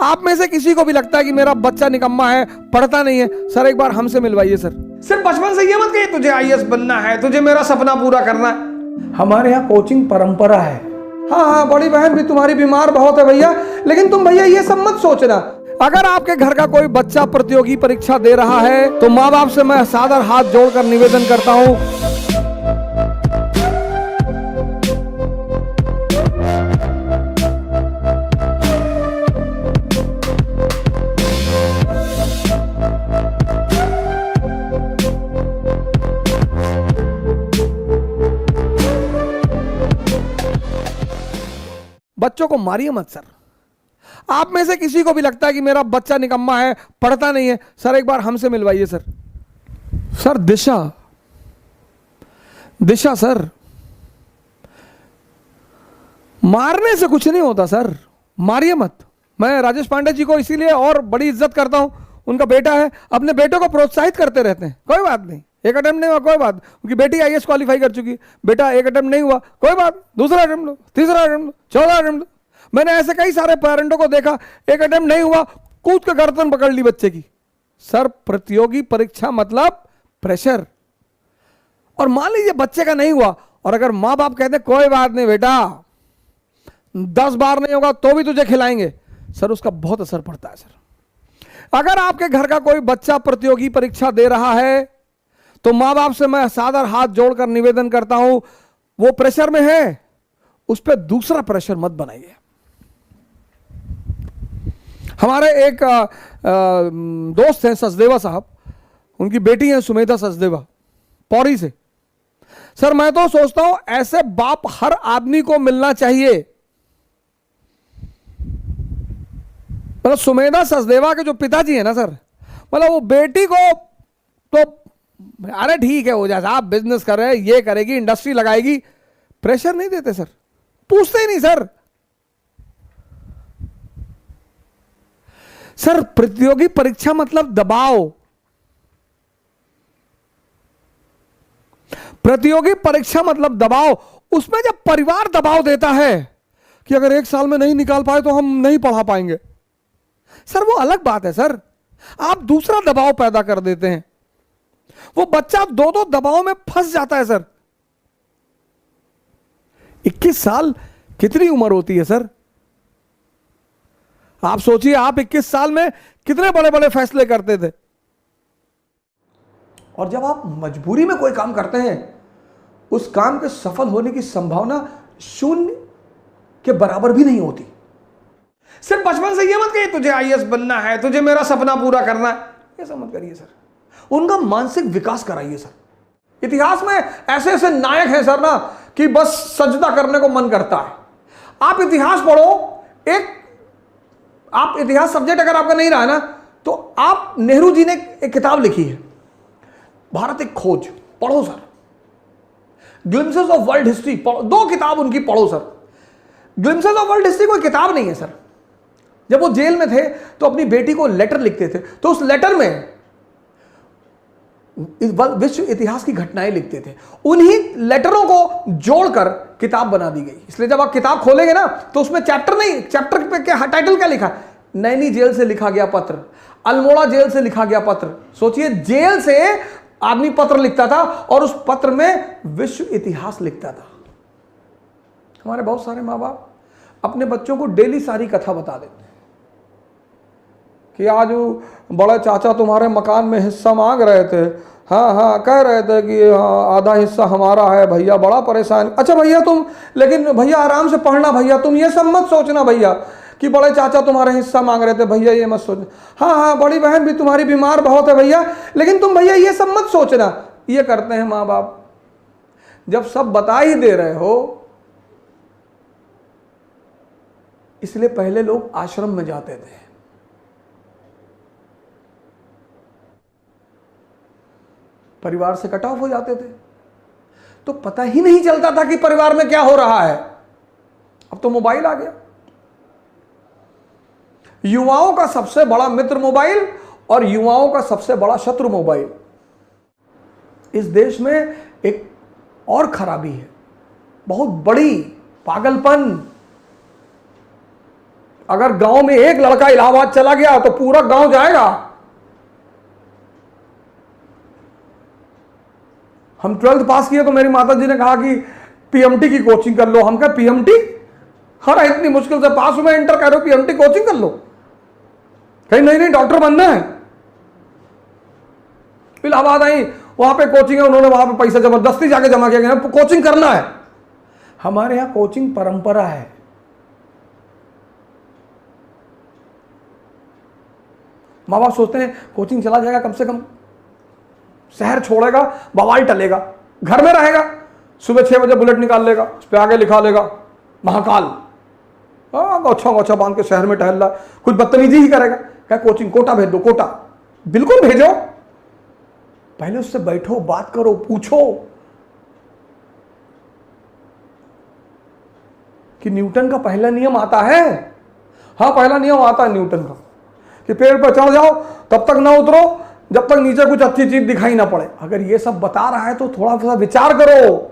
आप में से किसी को भी लगता है कि मेरा बच्चा निकम्मा है, पढ़ता नहीं है, सर एक बार हमसे मिलवाइए सर। सिर्फ बचपन से ये मत कहिए तुझे आईएएस बनना है, तुझे मेरा सपना पूरा करना है। हमारे यहाँ कोचिंग परंपरा है। हाँ हाँ, बड़ी बहन भी तुम्हारी बीमार बहुत है भैया, लेकिन तुम भैया ये सब मत सोचना। अगर आपके घर का कोई बच्चा प्रतियोगी परीक्षा दे रहा है तो माँ बाप से मैं सादर हाथ जोड़कर निवेदन करता हूँ, बच्चों को मारिए मत सर। आप में से किसी को भी लगता है कि मेरा बच्चा निकम्मा है, पढ़ता नहीं है, सर एक बार हमसे मिलवाइए सर। सर दिशा दिशा सर, मारने से कुछ नहीं होता सर, मारिए मत। मैं राजेश पांडे जी को इसीलिए और बड़ी इज्जत करता हूं, उनका बेटा है, अपने बेटों को प्रोत्साहित करते रहते हैं। कोई बात नहीं, एक अटेम्प्ट नहीं हुआ कोई बात, उनकी बेटी आईएएस क्वालिफाई कर चुकी है, बेटा एक अटेम्प्ट नहीं हुआ कोई बात, दूसरा अटेम्प्ट लो, तीसरा अटेम्प्ट लो, चौथा अटेम्प्ट लो। मैंने ऐसे कई सारे पेरेंटों को देखा, एक अटेम्प्ट नहीं हुआ, कूद के गर्दन पकड़ ली बच्चे की। सर प्रतियोगी परीक्षा मतलब प्रेशर। और मान लीजिए बच्चे का नहीं हुआ और अगर माँ बाप कहते कोई बात नहीं बेटा, 10 बार नहीं होगा तो भी तुझे खिलाएंगे, सर उसका बहुत असर पड़ता है सर। अगर आपके घर का कोई बच्चा प्रतियोगी परीक्षा दे रहा है तो माँ बाप से मैं सादर हाथ जोड़कर निवेदन करता हूं, वो प्रेशर में है, उस पर दूसरा प्रेशर मत बनाइए। हमारे एक दोस्त हैं सचदेवा साहब, उनकी बेटी है सुमेधा सचदेवा, पौड़ी से। सर मैं तो सोचता हूं ऐसे बाप हर आदमी को मिलना चाहिए। मतलब सुमेधा सचदेवा के जो पिताजी है ना सर, मतलब वो बेटी को तो अरे ठीक है हो जाए साहब, बिजनेस कर रहे हैं, ये करेगी, इंडस्ट्री लगाएगी, प्रेशर नहीं देते सर, पूछते ही नहीं सर। सर प्रतियोगी परीक्षा मतलब दबाव। प्रतियोगी परीक्षा मतलब दबाव। उसमें जब परिवार दबाव देता है कि अगर 1 साल में नहीं निकाल पाए तो हम नहीं पढ़ा पाएंगे, सर वो अलग बात है सर, आप दूसरा दबाव पैदा कर देते हैं, वो बच्चा 2 दबाव में फंस जाता है सर। 21 साल कितनी उम्र होती है सर? आप सोचिए आप 21 साल में कितने बड़े बड़े फैसले करते थे। और जब आप मजबूरी में कोई काम करते हैं, उस काम के सफल होने की संभावना 0 के बराबर भी नहीं होती। सिर्फ बचपन से ये मत कहिए तुझे आईएएस बनना है, तुझे मेरा सपना पूरा करना है, ये सब मत करिए सर। उनका मानसिक विकास कराइए सर। इतिहास में ऐसे ऐसे नायक हैं सर ना कि बस सजदा करने को मन करता है। आप इतिहास पढ़ो, आप इतिहास सब्जेक्ट अगर आपका नहीं रहा है ना, तो आप नेहरू जी ने एक किताब लिखी है, भारत एक खोज, पढ़ो sir. Glimpses of world history, 2 किताब उनकी पढ़ो sir. Glimpses of world history कोई किताब नहीं है सर। जब वो जेल में थे तो अपनी बेटी को लेटर लिखते थे, तो उस लेटर में विश्व इतिहास की घटनाएं लिखते थे। उन्हीं लेटरों को जोड़कर किताब बना दी गई। इसलिए जब आप किताब खोलेंगे ना तो उसमें चैप्टर नहीं, चैप्टर पे क्या टाइटल क्या लिखा, नैनी जेल से लिखा गया पत्र, अल्मोड़ा जेल से लिखा गया पत्र। सोचिए जेल से आदमी पत्र लिखता था और उस पत्र में विश्व इतिहास लिखता था। हमारे बहुत सारे माँ बाप अपने बच्चों को डेली सारी कथा बता देते हैं कि आज बड़े चाचा तुम्हारे मकान में हिस्सा मांग रहे थे, हाँ हाँ कह रहे थे कि हाँ आधा हिस्सा हमारा है भैया, बड़ा परेशान। अच्छा भैया तुम, लेकिन भैया आराम से पढ़ना भैया, तुम ये सब मत सोचना भैया कि बड़े चाचा तुम्हारे हिस्सा मांग रहे थे, भैया ये मत सोचना। हाँ हाँ, बड़ी बहन भी तुम्हारी बीमार बहुत है भैया, लेकिन तुम भैया ये सब मत सोचना। ये करते हैं माँ बाप। जब सब बता ही दे रहे हो, इसलिए पहले लोग आश्रम में जाते थे, परिवार से कट ऑफ हो जाते थे, तो पता ही नहीं चलता था कि परिवार में क्या हो रहा है। अब तो मोबाइल आ गया। युवाओं का सबसे बड़ा मित्र मोबाइल और युवाओं का सबसे बड़ा शत्रु मोबाइल। इस देश में एक और खराबी है, बहुत बड़ी पागलपन। अगर गांव में एक लड़का इलाहाबाद चला गया तो पूरा गांव जाएगा। हम 12th पास किए तो मेरी माता जी ने कहा कि पीएमटी की कोचिंग कर लो। हम कहा पीएमटी? हाँ, इतनी मुश्किल से पास हुए, इंटर कर रहे हो, पीएमटी कोचिंग कर लो। कहीं नहीं नहीं, डॉक्टर बनना है। इलाहाबाद आई, वहां पे कोचिंग है, उन्होंने वहां पे पैसा जबरदस्ती जाके जमा किया गया, कोचिंग करना है। हमारे यहां कोचिंग परंपरा है। माँ बाप सोचते हैं कोचिंग चला जाएगा, कम से कम शहर छोड़ेगा, बवाल टलेगा, घर में रहेगा, सुबह 6 बजे बुलेट निकाल लेगा, उस पर आगे लिखा लेगा महाकाल, गोछा गोछा बांध के शहर में टहल रहा, कुछ बदतमीजी ही करेगा। क्या कोचिंग? कोटा भेज दो, कोटा। बिल्कुल भेजो, पहले उससे बैठो, बात करो, पूछो कि न्यूटन का पहला नियम आता है। हाँ, पहला नियम आता है न्यूटन का कि पेड़ पर चढ़ जाओ, तब तक ना उतरो जब तक नीचे कुछ अच्छी चीज दिखाई ना पड़े। अगर ये सब बता रहा है तो थोड़ा सा विचार करो।